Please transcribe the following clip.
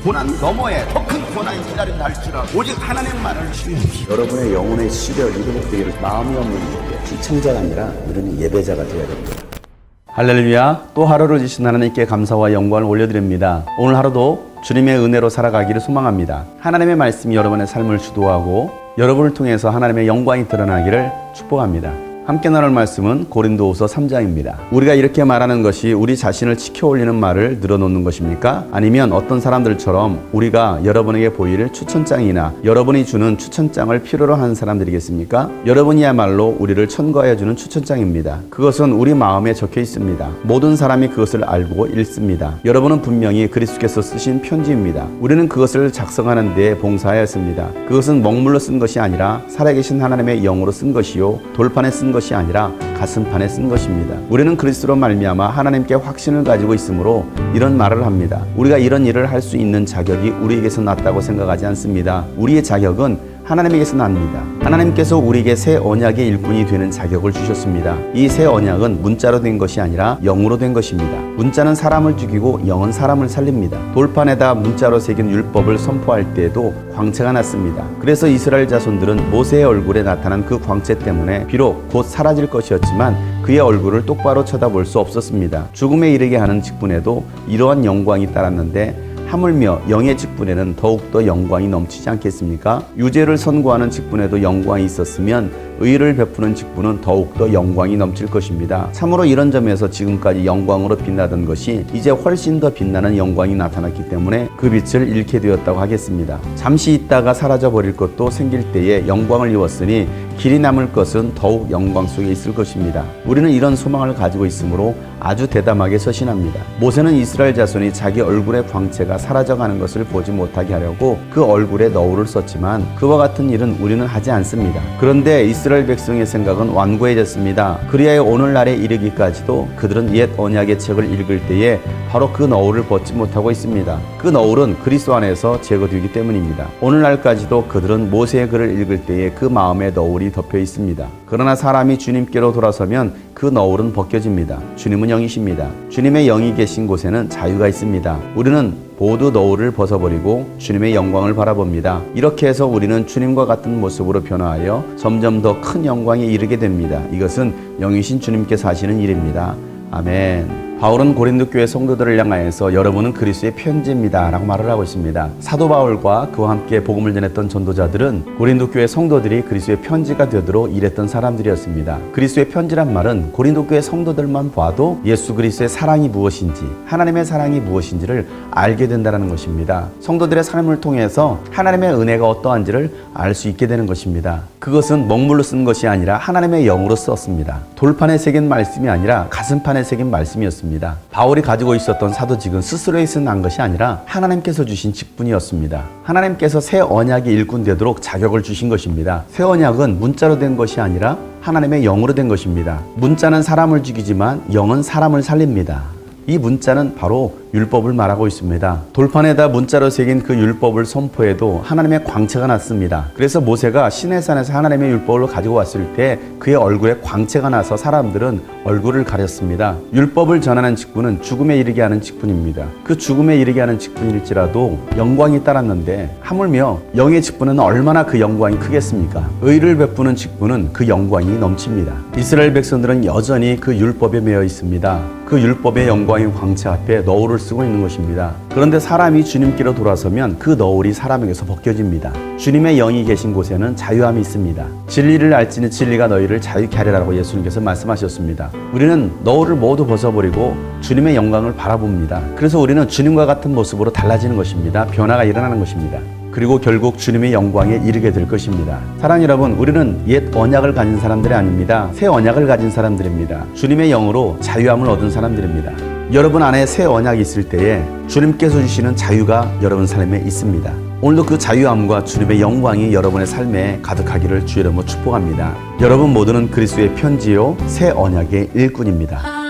고난 너머에 더 큰 고난이 기다린다 할지라도 오직 하나님만을 신뢰하십시오. 여러분의 영혼의 시력이 회복되기를 마음이 없는 분들, 시청자가 아니라 우리는 예배자가 되어야 됩니다. 할렐루야. 또 하루를 주신 하나님께 감사와 영광을 올려드립니다. 오늘 하루도 주님의 은혜로 살아가기를 소망합니다. 하나님의 말씀이 여러분의 삶을 주도하고 여러분을 통해서 하나님의 영광이 드러나기를 축복합니다. 함께 나눌 말씀은 고린도후서 3장입니다. 우리가 이렇게 말하는 것이 우리 자신을 지켜올리는 말을 늘어놓는 것입니까? 아니면 어떤 사람들처럼 우리가 여러분에게 보일 추천장이나 여러분이 주는 추천장을 필요로 하는 사람들이겠습니까? 여러분이야말로 우리를 천거해 주는 추천장입니다. 그것은 우리 마음에 적혀 있습니다. 모든 사람이 그것을 알고 읽습니다. 여러분은 분명히 그리스도께서 쓰신 편지입니다. 우리는 그것을 작성하는 데 봉사하였습니다. 그것은 먹물로 쓴 것이 아니라 살아계신 하나님의 영으로 쓴 것이요 돌판에 쓴 것이 아니라 가슴판에 쓴 것입니다. 우리는 그리스도로 말미암아 하나님께 확신을 가지고 있으므로 이런 말을 합니다. 우리가 이런 일을 할 수 있는 자격이 우리에게서 났다고 생각하지 않습니다. 우리의 자격은 하나님에게서 납니다. 하나님께서 우리에게 새 언약의 일꾼이 되는 자격을 주셨습니다. 이 새 언약은 문자로 된 것이 아니라 영으로 된 것입니다. 문자는 사람을 죽이고 영은 사람을 살립니다. 돌판에다 문자로 새긴 율법을 선포할 때에도 광채가 났습니다. 그래서 이스라엘 자손들은 모세의 얼굴에 나타난 그 광채 때문에 비록 곧 사라질 것이었지만 그의 얼굴을 똑바로 쳐다볼 수 없었습니다. 죽음에 이르게 하는 직분에도 이러한 영광이 따랐는데 하물며 영의 직분에는 더욱더 영광이 넘치지 않겠습니까? 유죄를 선고하는 직분에도 영광이 있었으면 의를 베푸는 직분은 더욱더 영광이 넘칠 것입니다. 참으로 이런 점에서 지금까지 영광으로 빛나던 것이 이제 훨씬 더 빛나는 영광이 나타났기 때문에 그 빛을 잃게 되었다고 하겠습니다. 잠시 있다가 사라져버릴 것도 생길 때에 영광을 입었으니 길이 남을 것은 더욱 영광 속에 있을 것입니다. 우리는 이런 소망을 가지고 있으므로 아주 대담하게 서신합니다. 모세는 이스라엘 자손이 자기 얼굴의 광채가 사라져가는 것을 보지 못하게 하려고 그 얼굴에 너울을 썼지만 그와 같은 일은 우리는 하지 않습니다. 그런데 이스라엘 백성의 생각은 완고해졌습니다. 그리하여 오늘날에 이르기까지도 그들은 옛 언약의 책을 읽을 때에 바로 그 너울을 벗지 못하고 있습니다. 그 너울은 그리스도 안에서 제거되기 때문입니다. 오늘날까지도 그들은 모세의 글을 읽을 때에 그 마음의 너울이 덮여 있습니다. 그러나 사람이 주님께로 돌아서면 그 너울은 벗겨집니다. 주님은 영이십니다. 주님의 영이 계신 곳에는 자유가 있습니다. 우리는 모두 너울을 벗어버리고 주님의 영광을 바라봅니다. 이렇게 해서 우리는 주님과 같은 모습으로 변화하여 점점 더 큰 영광에 이르게 됩니다. 이것은 영이신 주님께서 하시는 일입니다. 아멘. 바울은 고린도 교회 성도들을 향하여서 여러분은 그리스도의 편지입니다 라고 말을 하고 있습니다. 사도 바울과 그와 함께 복음을 전했던 전도자들은 고린도 교회 성도들이 그리스도의 편지가 되도록 일했던 사람들이었습니다. 그리스도의 편지란 말은 고린도 교회 성도들만 봐도 예수 그리스도의 사랑이 무엇인지 하나님의 사랑이 무엇인지를 알게 된다는 것입니다. 성도들의 삶을 통해서 하나님의 은혜가 어떠한지를 알 수 있게 되는 것입니다. 그것은 먹물로 쓴 것이 아니라 하나님의 영으로 썼습니다. 돌판에 새긴 말씀이 아니라 가슴판에 새긴 말씀이었습니다. 바울이 가지고 있었던 사도직은 스스로에서 난 것이 아니라 하나님께서 주신 직분이었습니다. 하나님께서 새 언약의 일꾼 되도록 자격을 주신 것입니다. 새 언약은 문자로 된 것이 아니라 하나님의 영으로 된 것입니다. 문자는 사람을 죽이지만 영은 사람을 살립니다. 이 문자는 바로 율법을 말하고 있습니다. 돌판에다 문자로 새긴 그 율법을 선포해도 하나님의 광채가 났습니다. 그래서 모세가 시내산에서 하나님의 율법을 가지고 왔을 때 그의 얼굴에 광채가 나서 사람들은 얼굴을 가렸습니다. 율법을 전하는 직분은 죽음에 이르게 하는 직분입니다. 그 죽음에 이르게 하는 직분일지라도 영광이 따랐는데 하물며 영의 직분은 얼마나 그 영광이 크겠습니까? 의를 베푸는 직분은 그 영광이 넘칩니다. 이스라엘 백성들은 여전히 그 율법에 매여 있습니다. 그 율법의 영광의 광채 앞에 너울을 쓰고 있는 것입니다. 그런데 사람이 주님께로 돌아서면 그 너울이 사람에게서 벗겨집니다. 주님의 영이 계신 곳에는 자유함이 있습니다. 진리를 알지니 진리가 너희를 자유케 하리라고 예수님께서 말씀하셨습니다. 우리는 너울을 모두 벗어버리고 주님의 영광을 바라봅니다. 그래서 우리는 주님과 같은 모습으로 달라지는 것입니다. 변화가 일어나는 것입니다. 그리고 결국 주님의 영광에 이르게 될 것입니다. 사랑하는 여러분, 우리는 옛 언약을 가진 사람들이 아닙니다. 새 언약을 가진 사람들입니다. 주님의 영으로 자유함을 얻은 사람들입니다. 여러분 안에 새 언약이 있을 때에 주님께서 주시는 자유가 여러분 삶에 있습니다. 오늘도 그 자유함과 주님의 영광이 여러분의 삶에 가득하기를 주의 이름으로 축복합니다. 여러분 모두는 그리스도의 편지요 새 언약의 일꾼입니다.